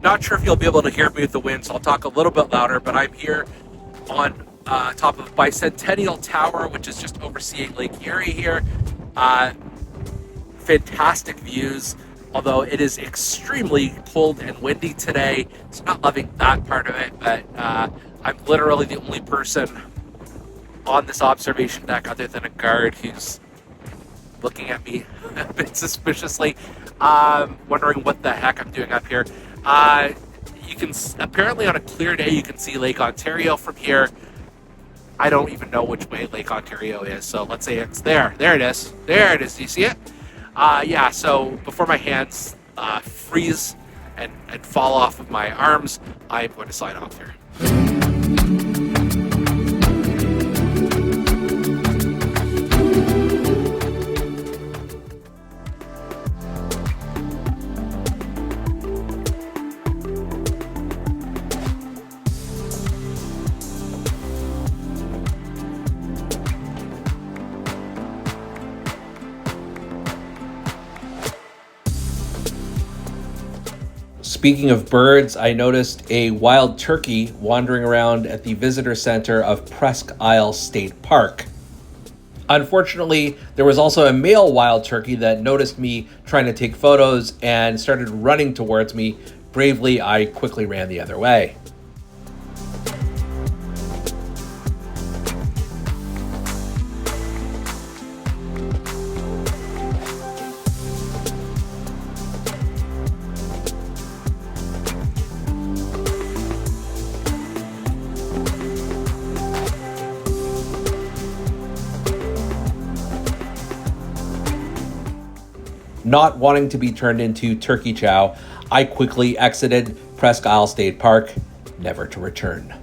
not sure if you'll be able to hear me with the wind, so I'll talk a little bit louder, but I'm here on top of Bicentennial Tower, which is just overseeing Lake Erie here. Fantastic views, although it is extremely cold and windy today. So not loving that part of it, but I'm literally the only person on this observation deck other than a guard who's looking at me a bit suspiciously, wondering what the heck I'm doing up here. You can apparently on a clear day you can see Lake Ontario from here. I don't even know which way Lake Ontario is, so let's say it's there. There it is. There it is. Do you see it? Yeah. So before my hands freeze and fall off of my arms, I'm going to sign off here. Speaking of birds, I noticed a wild turkey wandering around at the visitor center of Presque Isle State Park. Unfortunately, there was also a male wild turkey that noticed me trying to take photos and started running towards me. Bravely, I quickly ran the other way. Not wanting to be turned into turkey chow, I quickly exited Presque Isle State Park, never to return.